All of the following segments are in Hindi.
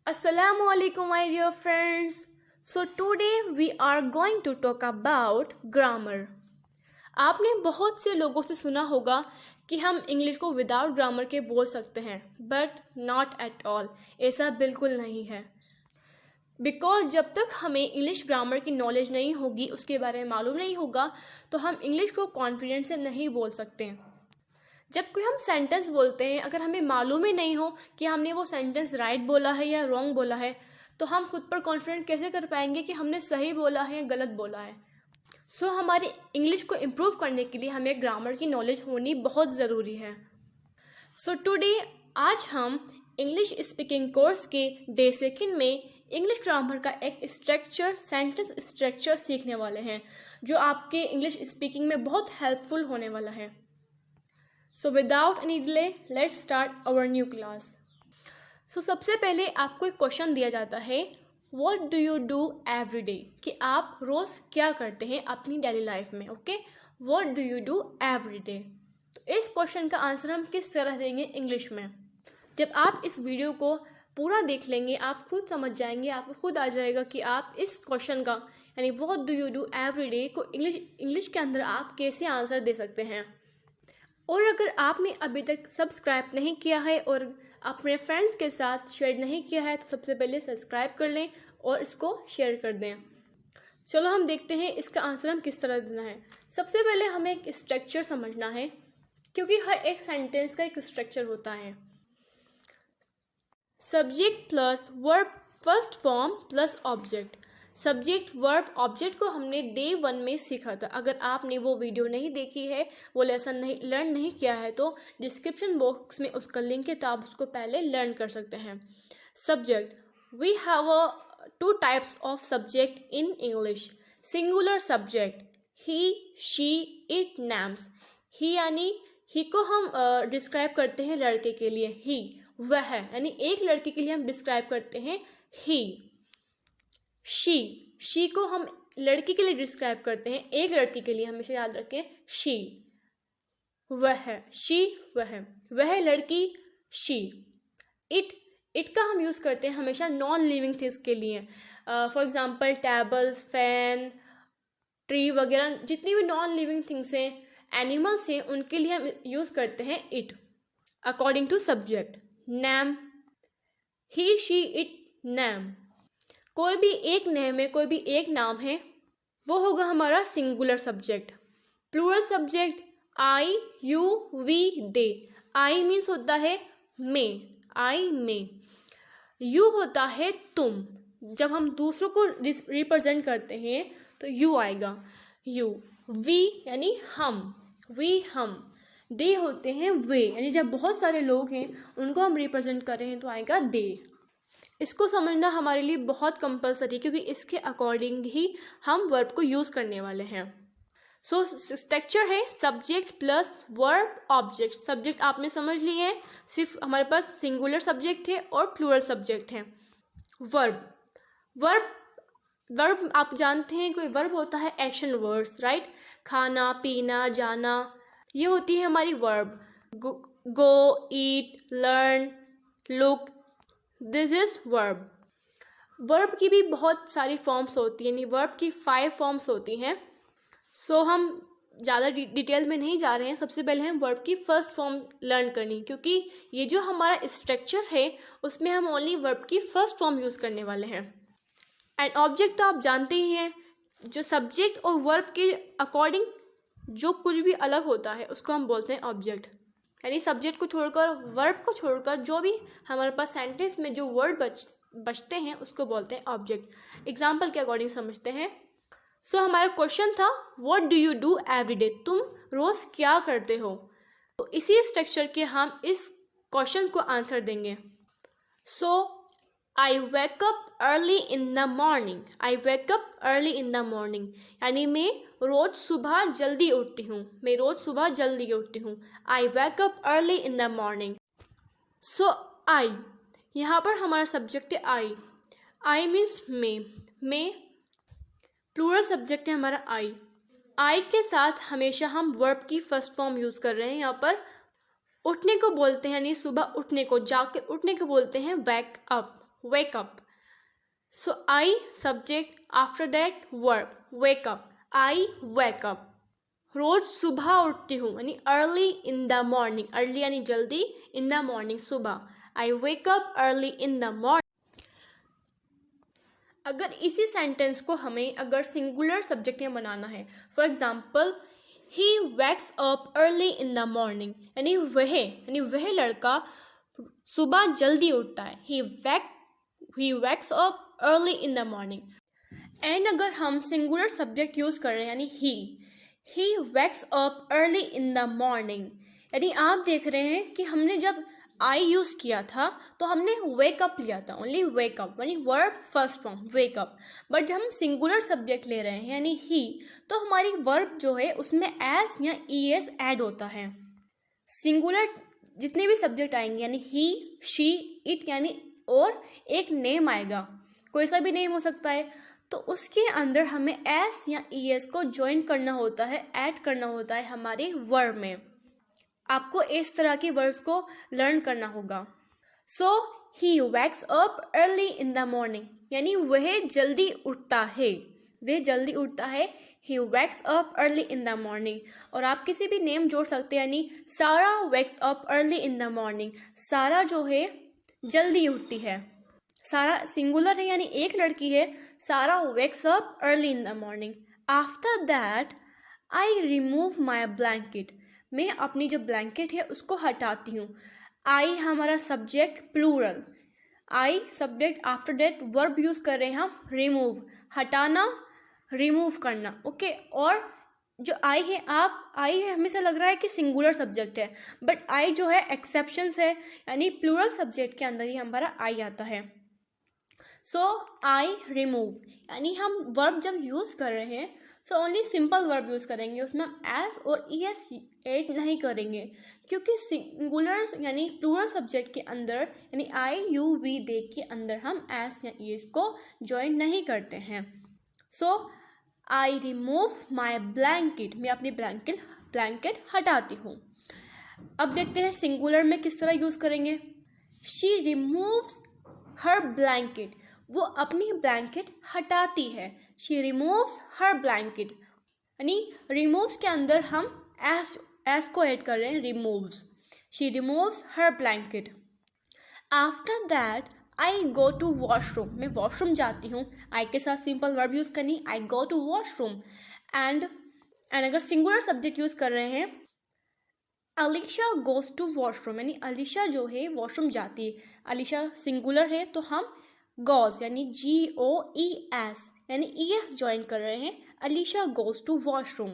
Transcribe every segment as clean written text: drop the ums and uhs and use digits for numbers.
Assalamu alaikum my dear friends. So today we are going to talk about grammar. आपने बहुत से लोगों से सुना होगा कि हम इंग्लिश को विदाउट ग्रामर के बोल सकते हैं, बट नॉट एट ऑल. ऐसा बिल्कुल नहीं है. बिकॉज जब तक हमें इंग्लिश ग्रामर की नॉलेज नहीं होगी, उसके बारे में मालूम नहीं होगा, तो हम इंग्लिश को कॉन्फिडेंस से नहीं बोल सकते हैं. जब कोई हम सेंटेंस बोलते हैं, अगर हमें मालूम ही नहीं हो कि हमने वो सेंटेंस राइट बोला है या रॉन्ग बोला है, तो हम खुद पर कॉन्फिडेंट कैसे कर पाएंगे कि हमने सही बोला है या गलत बोला है. सो हमारी इंग्लिश को इम्प्रूव करने के लिए हमें ग्रामर की नॉलेज होनी बहुत ज़रूरी है. सो टुडे आज हम इंग्लिश स्पीकिंग कोर्स के डे सेकंड में इंग्लिश ग्रामर का एक स्ट्रक्चर, सेंटेंस स्ट्रक्चर सीखने वाले हैं, जो आपके इंग्लिश स्पीकिंग में बहुत हेल्पफुल होने वाला है. So without any delay, let's start our new class. So सबसे पहले आपको एक क्वेश्चन दिया जाता है, What do you do every day? कि आप रोज़ क्या करते हैं अपनी डेली लाइफ में. Okay, What do you do every day? तो इस क्वेश्चन का आंसर हम किस तरह देंगे इंग्लिश में. जब आप इस वीडियो को पूरा देख लेंगे, आप खुद समझ जाएंगे, आपको खुद आ जाएगा कि आप इस क्वेश्चन का यानी What do you do every day को इंग्लिश के अंदर आप कैसे आंसर दे सकते हैं. और अगर आपने अभी तक सब्सक्राइब नहीं किया है और अपने फ्रेंड्स के साथ शेयर नहीं किया है, तो सबसे पहले सब्सक्राइब कर लें और इसको शेयर कर दें. चलो हम देखते हैं इसका आंसर हम किस तरह देना है. सबसे पहले हमें एक स्ट्रक्चर समझना है, क्योंकि हर एक सेंटेंस का एक स्ट्रक्चर होता है. Subject plus verb first form plus object. Subject verb object को हमने डे 1 में सीखा था. अगर आपने वो वीडियो नहीं देखी है, वो लेसन नहीं लर्न नहीं किया है, तो डिस्क्रिप्शन बॉक्स में उसका लिंक है, तो आप उसको पहले लर्न कर सकते हैं. Subject, we have 2 types of subject in English. Singular subject, he, she, it, names. He यानी ही को हम डिस्क्राइब करते हैं लड़के के लिए. ही वह यानी एक लड़के के लिए हम डिस्क्राइब करते हैं ही. शी को हम लड़की के लिए डिस्क्राइब करते हैं, एक लड़की के लिए. हमेशा याद रखें, शी वह, शी वह लड़की, शी. इट का हम यूज़ करते हैं हमेशा नॉन लिविंग थिंग्स के लिए. For example tables, fan, tree वगैरह जितनी भी नॉन लिविंग थिंग्स हैं, एनिमल्स हैं, उनके लिए हम यूज़ करते हैं it. According to subject, name, he, she, it, name. कोई भी एक नेम है, कोई भी एक नाम है, वो होगा हमारा singular subject. Plural subject, I, you, we, they. I means होता है मैं, आई में. यू होता है तुम. जब हम दूसरों को रिप्रेजेंट करते हैं तो यू आएगा, यू. वी यानी हम, वी हम. दे होते हैं वे, यानी जब बहुत सारे लोग हैं उनको हम रिप्रेजेंट कर रहे हैं तो आएगा दे. इसको समझना हमारे लिए बहुत कंपलसरी है, क्योंकि इसके अकॉर्डिंग ही हम वर्ब को यूज़ करने वाले हैं. सो स्ट्रक्चर है subject plus verb object. Subject आपने समझ लिए हैं, सिर्फ हमारे पास सिंगुलर सब्जेक्ट है और प्लूरल सब्जेक्ट है. वर्ब आप जानते हैं, कोई वर्ब होता है एक्शन वर्ड्स, राइट. खाना, पीना, जाना, ये होती है हमारी verb. Go, eat, learn, look, this is verb. Verb की भी बहुत सारी फॉर्म्स होती हैं, यानी वर्ब की 5 फॉर्म्स होती हैं. सो हम ज़्यादा डिटेल में नहीं जा रहे हैं. सबसे पहले हम वर्ब की फर्स्ट फॉर्म लर्न करनी, क्योंकि ये जो हमारा स्ट्रक्चर है उसमें हम ओनली वर्ब की फर्स्ट फॉर्म यूज़ करने वाले हैं. एंड ऑब्जेक्ट तो आप जानते ही हैं, जो सब्जेक्ट और वर्ब के अकॉर्डिंग जो कुछ भी अलग होता है उसको हम बोलते हैं ऑब्जेक्ट. यानी सब्जेक्ट को छोड़कर, वर्ब को छोड़कर जो भी हमारे पास सेंटेंस में जो वर्ड बचते हैं उसको बोलते हैं ऑब्जेक्ट. एग्जाम्पल के अकॉर्डिंग समझते हैं. सो हमारा क्वेश्चन था, what do you do every day. तुम रोज़ क्या करते हो. तो इसी स्ट्रक्चर के हम इस क्वेश्चन को आंसर देंगे. So I wake up early in the morning. I wake up early in the morning यानी मैं रोज़ सुबह जल्दी उठती हूँ. मैं रोज़ सुबह जल्दी उठती हूँ. I wake up early in the morning. So I, यहाँ पर हमारा सब्जेक्ट है आई. आई मीन्स मैं. प्लूरल सब्जेक्ट है हमारा आई. आई के साथ हमेशा हम वर्ब की फर्स्ट फॉर्म यूज़ कर रहे हैं. यहाँ पर उठने को बोलते हैं, यानी सुबह उठने को, जाकर उठने को बोलते हैं wake up. wake up. So I subject, after that verb, wake up. I wake up. रोज सुबह उठती हूँ यानी early in the morning, early यानी जल्दी, इन द मॉर्निंग सुबह. I wake up early in the morning. अगर इसी सेंटेंस को हमें अगर सिंगुलर सब्जेक्ट में बनाना है, for example he wakes up early in the morning, यानी वह लड़का सुबह जल्दी उठता है. He wakes up early in the morning. And अगर हम सिंगुलर सब्जेक्ट यूज़ कर रहे हैं यानी he wakes up early in the morning, यानी आप देख रहे हैं कि हमने जब आई यूज़ किया था तो हमने वेक अप लिया था, ओनली वेक अप यानी verb first form wake up. But जब हम सिंगुलर सब्जेक्ट ले रहे हैं यानी ही, तो हमारी वर्ब जो है उसमें एस या ई एस ऐड होता है. सिंगुलर जितने भी सब्जेक्ट आएंगे यानी ही, शी, इट यानी और एक नेम आएगा, कोई सा भी नेम हो सकता है, तो उसके अंदर हमें एस या ई एस को ज्वाइन करना होता है, ऐड करना होता है हमारे वर्ब में. आपको इस तरह के वर्ड्स को लर्न करना होगा. So he wakes up early in the morning, यानी वह जल्दी उठता है, he wakes up early in the morning. और आप किसी भी नेम जोड़ सकते हैं, यानी सारा wax up early in the morning, सारा जो है जल्दी उठती है. सारा सिंगुलर है यानी एक लड़की है, सारा wakes up early in the morning. After that I remove my blanket, मैं अपनी जो ब्लैंकेट है उसको हटाती हूँ. आई हमारा subject plural, I subject, after that verb use कर रहे हैं हम रिमूव, हटाना, रिमूव करना. ओके. और जो आई है, आई है हमेशा लग रहा है कि सिंगुलर सब्जेक्ट है, बट आई जो है एक्सेप्शंस है, यानी प्लूरल सब्जेक्ट के अंदर ही हमारा आई आता है. सो आई रिमूव, यानी हम वर्ब जब यूज़ कर रहे हैं so only simple verb use करेंगे, उसमें हम एस और ई एस ऐड नहीं करेंगे, क्योंकि सिंगुलर यानी प्लूरल सब्जेक्ट के अंदर यानी आई यू वी दे के अंदर हम एस या ई एस को ज्वाइन नहीं करते हैं. सो आई रिमूव माई ब्लैंकेट, मैं अपनी ब्लैंकेट हटाती हूँ. अब देखते हैं सिंगुलर में किस तरह यूज़ करेंगे. शी रिमूव्स हर ब्लैंकेट, वो अपनी ब्लैंकेट हटाती है. शी रिमूव्स हर ब्लैंकेट, यानी रिमूव्स के अंदर हम एस को ऐड कर रहे हैं, removes. She removes her blanket. After that I go to washroom, मैं वॉशरूम जाती हूँ. आई के साथ सिंपल वर्ब यूज़ करनी, I go to washroom. And अगर सिंगुलर सब्जेक्ट यूज़ कर रहे हैं, अलीशा गोज टू वॉशरूम, यानी अलीशा जो है वॉशरूम जाती है. अलीशा सिंगुलर है तो हम गोज यानी GOES यानी ES ज्वाइन कर रहे हैं, अलीशा गोज टू वॉशरूम.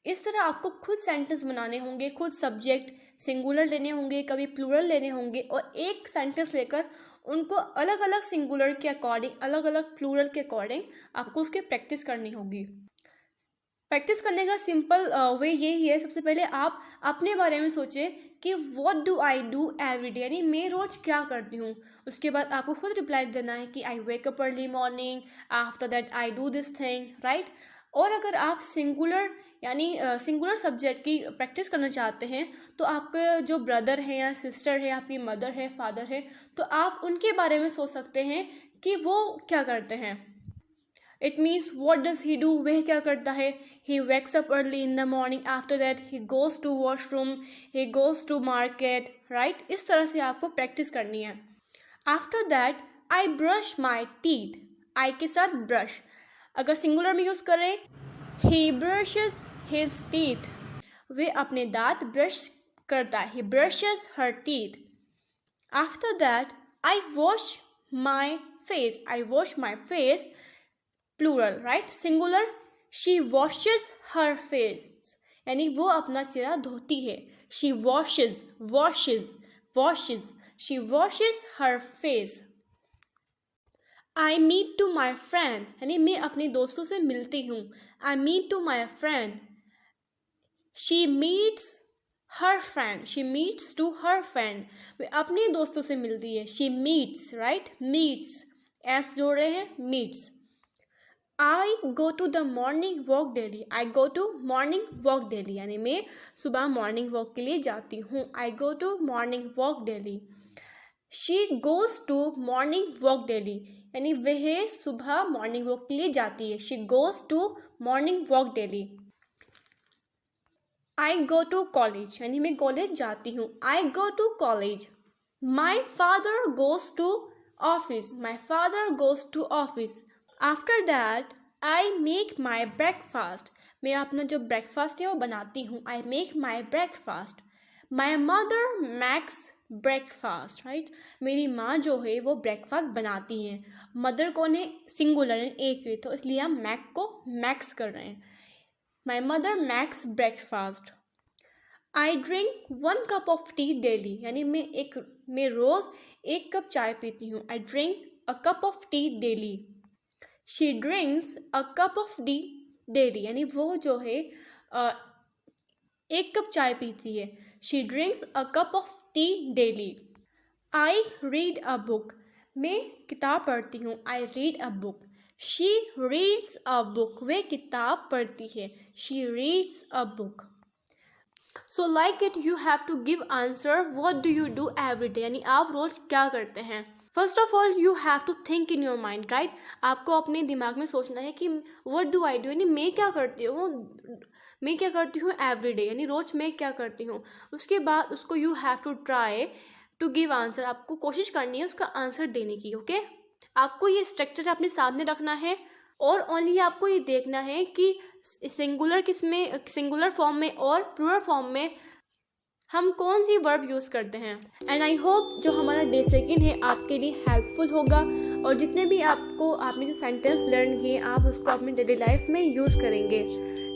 इस तरह आपको खुद सेंटेंस बनाने होंगे, खुद सब्जेक्ट सिंगुलर लेने होंगे, कभी प्लूरल लेने होंगे, और एक सेंटेंस लेकर उनको अलग अलग सिंगुलर के अकॉर्डिंग, अलग अलग प्लूरल के अकॉर्डिंग आपको उसकी प्रैक्टिस करनी होगी. प्रैक्टिस करने का सिंपल वे यही है, सबसे पहले आप अपने बारे में सोचें कि what do I do every day, यानी मैं रोज़ क्या करती हूँ. उसके बाद आपको खुद रिप्लाई देना है कि I wake up early morning, after that I do this thing, right. और अगर आप सिंगुलर यानी सिंगुलर सब्जेक्ट की प्रैक्टिस करना चाहते हैं तो आपके जो ब्रदर हैं या सिस्टर है, आपकी मदर है, फादर है, तो आप उनके बारे में सोच सकते हैं कि वो क्या करते हैं. It means what does he do, वह क्या करता है. He wakes up early in the morning, after that he goes to washroom, he goes to market, right. इस तरह से आपको प्रैक्टिस करनी है. After that I brush my teeth, I के साथ ब्रश, अगर सिंगुलर में यूज़ करें, ही ब्रशेस हिज टीथ, वे अपने दांत ब्रश करता है, he brushes her teeth. After that I wash my face, I wash my face, plural, right. Singular, she washes her face, यानी वो अपना चेहरा धोती है. She washes, she washes her face. I meet to my friend, यानी मैं अपने दोस्तों से मिलती हूँ. I meet to my friend. She meets her friend, she meets to her friend, वे अपने दोस्तों से मिलती है. She meets, right, meets, s जोड़ रहे हैं, meets. I go to the morning walk daily, I go to morning walk daily, यानी मैं सुबह मॉर्निंग वॉक के लिए जाती हूँ. I go to morning walk daily. She goes to morning walk daily, यानी वह सुबह मॉर्निंग वॉक के लिए जाती है. She goes to morning walk daily. I go to college, यानी मैं कॉलेज जाती हूँ. I go to college. My father goes to office. My father goes to office. After that I make my breakfast. मैं अपना जो ब्रेकफास्ट है वो बनाती हूँ. I make my breakfast. My mother max breakfast. Right, मेरी माँ जो है वो ब्रेकफास्ट बनाती हैं. मदर कौन है? सिंगुलर है, एक है, तो इसलिए हम मैक को मैक्स कर रहे हैं. My mother max breakfast. I drink 1 cup of T daily, यानी मैं रोज़ 1 कप चाय पीती हूँ. I drink a cup of T daily. She drinks a cup of T daily, यानी वो जो है 1 कप चाय पीती है. She drinks a cup of T daily. I read a book. मैं किताब पढ़ती हूँ. I read a book. She reads a book. वह किताब पढ़ती है. She reads a book. So like it you have to give answer what do you do every day, यानी आप रोज़ क्या करते हैं. First of all you have to think in your mind. Right, आपको अपने दिमाग में सोचना है कि व्हाट डू आई डू, यानी मैं क्या करती हूँ एवरी डे, यानी रोज़ मैं क्या करती हूँ. उसके बाद उसको you have to try to give answer. आपको कोशिश करनी है उसका आंसर देने की. ओके, आपको ये स्ट्रक्चर अपने सामने रखना है और ओनली आपको ये देखना है कि सिंगुलर फॉर्म में और प्लूरल फॉर्म में हम कौन सी वर्ब यूज़ करते हैं. एंड आई होप जो हमारा डे सेकेंड है आपके लिए हेल्पफुल होगा और जितने भी आपने जो सेंटेंस लर्न किए आप उसको अपनी डेली लाइफ में यूज़ करेंगे.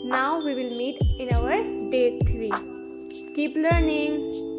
Now we will meet in our day 3. Keep learning.